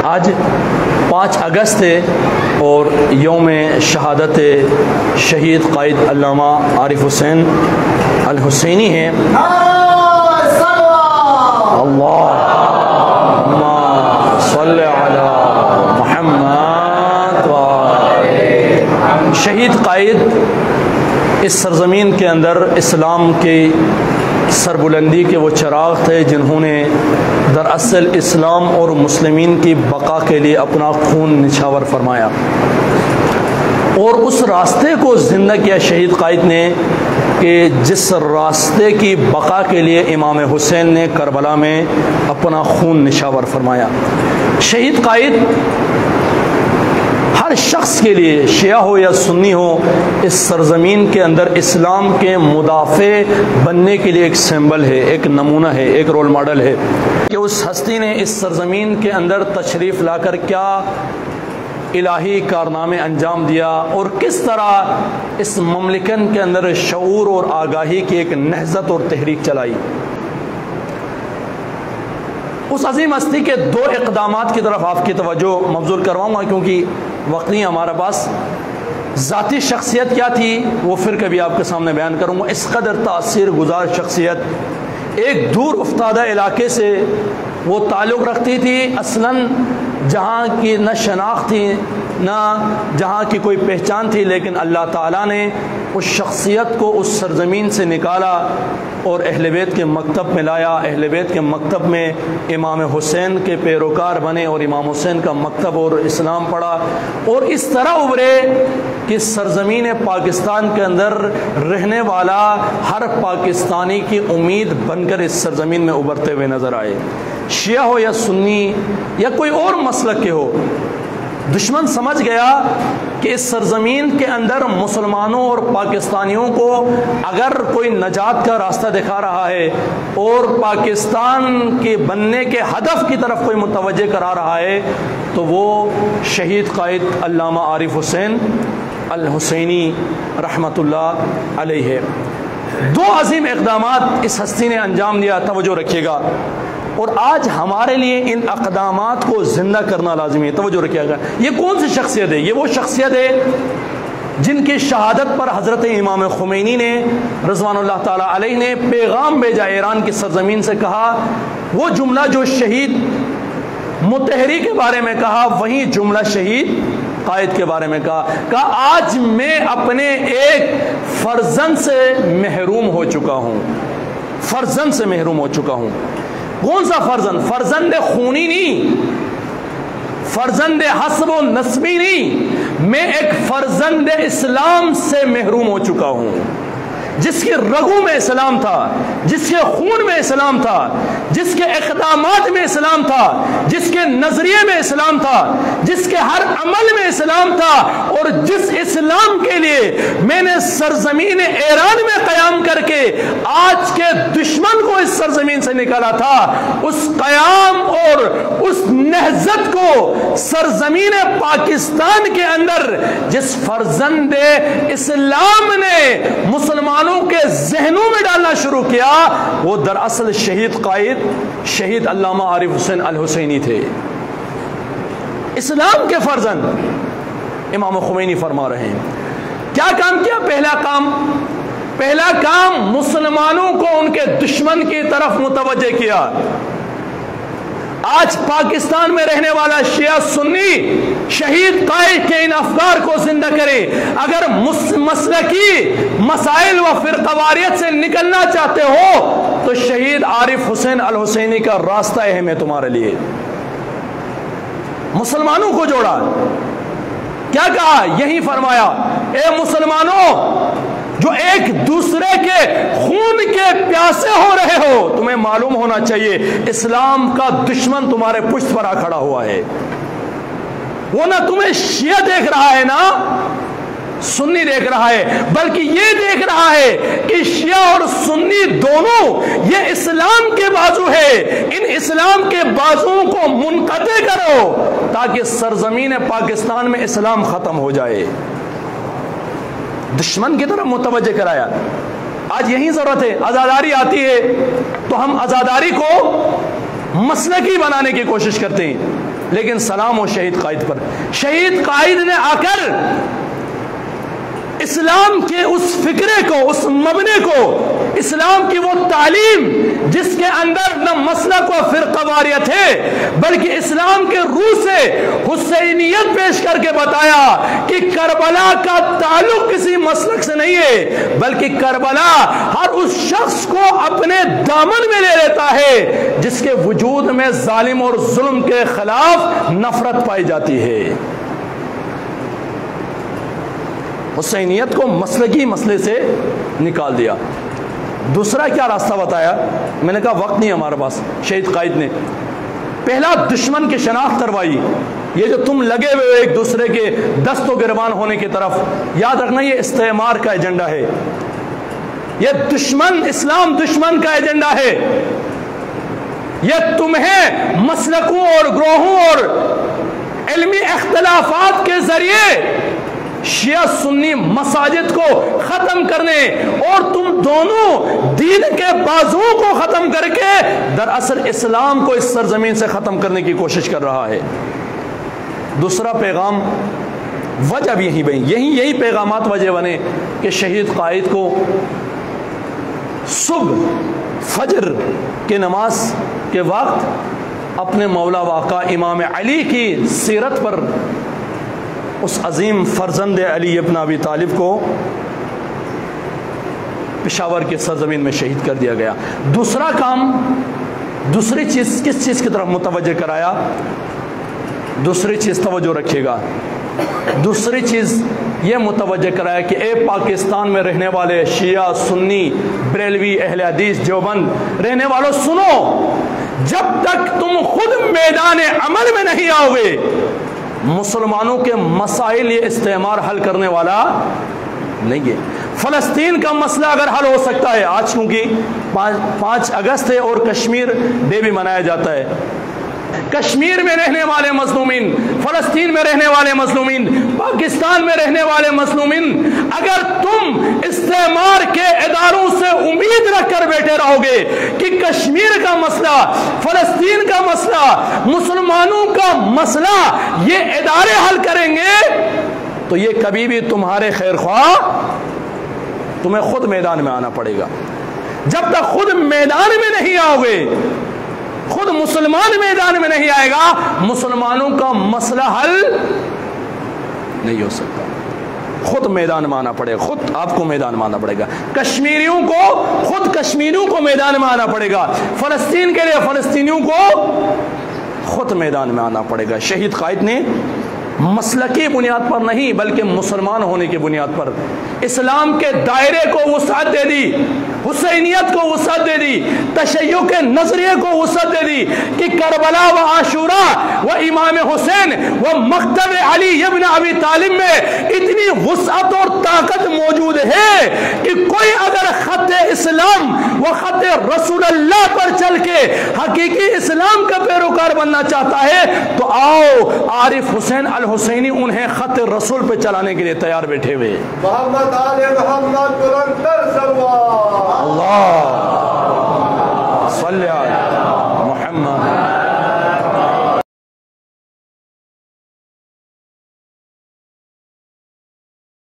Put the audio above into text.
آج 5 اگست ہے اور یوم شہادت شہید قائد علامہ عارف حسین الحسینی ہے۔ اللہم صلی علی محمد شہید قائد اس سرزمین کے اندر اسلام کی سربلندی کے وہ چراغ تھے جنہوں نے دراصل اسلام اور مسلمین کی بقا کے لیے اپنا خون نچھاور فرمایا اور اس راستے کو زندہ کیا شہید قائد نے کہ جس راستے کی بقا کے لیے امام حسین نے کربلا میں اپنا خون نچھاور فرمایا۔ شہید قائد ہر شخص کے لیے شیعہ ہو یا سنی ہو اس سرزمین کے اندر اسلام کے مدافع بننے کے لیے ایک سمبل ہے، ایک نمونہ ہے، ایک رول ماڈل ہے کہ اس ہستی نے اس سرزمین کے اندر تشریف لا کر کیا الہی کارنامے انجام دیا اور کس طرح اس مملکت کے اندر شعور اور آگاہی کی ایک نہضت اور تحریک چلائی۔ اس عظیم ہستی کے 2 اقدامات کی طرف آپ کی توجہ مبذول کرواؤں گا کیونکہ وقت نہیں ہمارے پاس۔ ذاتی شخصیت کیا تھی وہ پھر کبھی آپ کے سامنے بیان کروں گا۔ اس قدر تاثیر گزار شخصیت ایک دور افتادہ علاقے سے وہ تعلق رکھتی تھی، اصلاً جہاں کی نہ شناخت تھی نہ جہاں کی کوئی پہچان تھی، لیکن اللہ تعالیٰ نے اس شخصیت کو اس سرزمین سے نکالا اور اہل بیت کے مکتب میں لایا۔ اہل بیت کے مکتب میں امام حسین کے پیروکار بنے اور امام حسین کا مکتب اور اسلام پڑھا اور اس طرح ابھرے کہ سرزمین پاکستان کے اندر رہنے والا ہر پاکستانی کی امید بن کر اس سرزمین میں ابھرتے ہوئے نظر آئے۔ شیعہ ہو یا سنی یا کوئی اور مسلک کے ہو، دشمن سمجھ گیا کہ اس سرزمین کے اندر مسلمانوں اور پاکستانیوں کو اگر کوئی نجات کا راستہ دکھا رہا ہے اور پاکستان کے بننے کے ہدف کی طرف کوئی متوجہ کرا رہا ہے تو وہ شہید قائد علامہ عارف حسین الحسینی رحمۃ اللہ علیہ ہے۔ 2 عظیم اقدامات اس ہستی نے انجام دیا، توجہ رکھیے گا، اور آج ہمارے لیے ان اقدامات کو زندہ کرنا لازمی ہے۔ توجہ رکھیے گا، یہ کون سی شخصیت ہے؟ یہ وہ شخصیت ہے جن کی شہادت پر حضرت امام خمینی نے رضوان اللہ تعالیٰ علیہ نے پیغام بھیجا، ایران کی سرزمین سے کہا وہ جملہ جو شہید متحری کے بارے میں کہا وہی جملہ شہید قائد کے بارے میں کہا آج میں اپنے ایک فرزند سے محروم ہو چکا ہوں، فرزند سے محروم ہو چکا ہوں۔ کون سا فرزند؟ فرزند خونی نہیں، فرزند حسب و نسبی نہیں، میں ایک فرزند اسلام سے محروم ہو چکا ہوں، جس کے رگوں میں اسلام تھا، جس کے خون میں اسلام تھا، جس کے اقدامات میں اسلام تھا، جس کے نظریے میں اسلام تھا، جس کے ہر عمل میں اسلام تھا، اور جس اسلام کے لیے میں نے سرزمین ایران میں قیام کر کے آج کے دشمن کو اس سرزمین سے نکالا تھا، اس قیام اور اس نہضت کو سرزمین پاکستان کے اندر جس فرزند اسلام نے مسلمانوں کے ذہنوں میں ڈالنا شروع کیا وہ دراصل شہید قائد شہید علامہ عارف حسین الحسینی تھے۔ اسلام کے فرزند امام خمینی فرما رہے ہیں کیا کام کیا؟ پہلا کام مسلمانوں کو ان کے دشمن کی طرف متوجہ کیا۔ آج پاکستان میں رہنے والا شیعہ سنی شہید قائد کے ان افکار کو زندہ کرے۔ اگر مسلکی مسائل و فرقواریت سے نکلنا چاہتے ہو تو شہید عارف حسین الحسینی کا راستہ اہم ہے تمہارے لیے۔ مسلمانوں کو جوڑا، کیا کہا؟ یہی فرمایا اے مسلمانوں جو ایک دوسرے کے خون کے پیاسے ہو رہے ہو، تمہیں معلوم ہونا چاہیے اسلام کا دشمن تمہارے پشت پر آ کھڑا ہوا ہے۔ وہ نہ تمہیں شیعہ دیکھ رہا ہے نہ سنی دیکھ رہا ہے، بلکہ یہ دیکھ رہا ہے کہ شیعہ اور سنی دونوں یہ اسلام کے بازو ہے، ان اسلام کے بازوؤں کو منقطع کرو تاکہ سرزمین پاکستان میں اسلام ختم ہو جائے۔ دشمن کی طرف متوجہ کرایا۔ آج یہی ضرورت ہے، عزاداری آتی ہے تو ہم عزاداری کو مسلکی بنانے کی کوشش کرتے ہیں، لیکن سلام ہو شہید قائد پر. شہید قائد نے آ کر اسلام کے اس فکرے کو، اس مبنے کو، اسلام کی وہ تعلیم جس کے اندر نہ مسلک و فرقہ واریت ہے بلکہ اسلام کے روح سے حسینیت پیش کر کے بتایا کہ کربلا کا تعلق کسی مسلک سے نہیں ہے بلکہ کربلا ہر اس شخص کو اپنے دامن میں لے لیتا ہے جس کے وجود میں ظالم اور ظلم کے خلاف نفرت پائی جاتی ہے. حسینیت کو مسلکی مسئلے سے نکال دیا. دوسرا کیا راستہ بتایا؟ میں نے کہا وقت نہیں ہمارے پاس. شہید قائد نے پہلا دشمن کی شناخت کروائی. یہ جو تم لگے ہوئے ہو ایک دوسرے کے دست و گریبان ہونے کی طرف، یاد رکھنا یہ استعمار کا ایجنڈا ہے. یہ دشمن، اسلام دشمن کا ایجنڈا ہے. یہ تمہیں مسلکوں اور گروہوں اور علمی اختلافات کے ذریعے شیعہ سنی مساجد کو ختم کرنے اور تم دونوں دین کے بازوؤں کو ختم کر کے دراصل اسلام کو اس سرزمین سے ختم کرنے کی کوشش کر رہا ہے. دوسرا پیغام وجہ بھی یہی پیغامات وجہ بنے کہ شہید قائد کو صبح فجر کے نماز کے وقت اپنے مولا واقع امام علی کی سیرت پر اس عظیم فرزند علی ابن ابی طالب کو پشاور کے سرزمین میں شہید کر دیا گیا. دوسرا کام، دوسری چیز کس چیز کی طرف متوجہ کرایا؟ دوسری چیز توجہ رکھیے گا، دوسری چیز یہ متوجہ کرایا کہ اے پاکستان میں رہنے والے شیعہ سنی بریلوی اہل حدیث دیوبند رہنے والوں، سنو، جب تک تم خود میدان عمل میں نہیں آؤ گے مسلمانوں کے مسائل یہ استعمار حل کرنے والا نہیں ہے. فلسطین کا مسئلہ اگر حل ہو سکتا ہے، آج کیونکہ 5 اگست ہے اور کشمیر ڈے بھی منایا جاتا ہے، کشمیر میں رہنے والے مظلومین، فلسطین میں رہنے والے مظلومین، پاکستان میں رہنے والے مظلومین، اگر تم استعمار کے اداروں سے امید رکھ کر بیٹھے رہو گے کہ کشمیر کا مسئلہ، فلسطین کا مسئلہ، مسلمانوں کا مسئلہ یہ ادارے حل کریں گے تو یہ کبھی بھی تمہارے خیر خواہ، تمہیں خود میدان میں آنا پڑے گا. جب تک خود میدان میں نہیں آؤ گے، خود مسلمان میدان میں نہیں آئے گا، مسلمانوں کا مسئلہ حل نہیں ہو سکتا. خود میدان میں آنا پڑے گا، خود آپ کو میدان میں آنا پڑے گا. کشمیریوں کو خود کشمیریوں کو میدان میں آنا پڑے گا. فلسطین کے لیے فلسطینیوں کو خود میدان میں آنا پڑے گا. شہید قائد نے مسلکی بنیاد پر نہیں بلکہ مسلمان ہونے کی بنیاد پر اسلام کے دائرے کو وسعت دے دی، حسینیت کو وسعت دے دی، تشیع کے نظریے کو وسعت دے دی کہ کربلا و عاشوراء و امام حسین و مکتب علی ابن ابی طالب میں اتنی وسعت اور طاقت موجود ہے کہ کوئی اگر خط اسلام و خط رسول اللہ پر چل کے حقیقی اسلام کا پیروکار بننا چاہتا ہے تو آؤ، عارف حسین الحسینی انہیں خط رسول پہ چلانے کے لیے تیار بیٹھے ہوئے. محمد آل محمد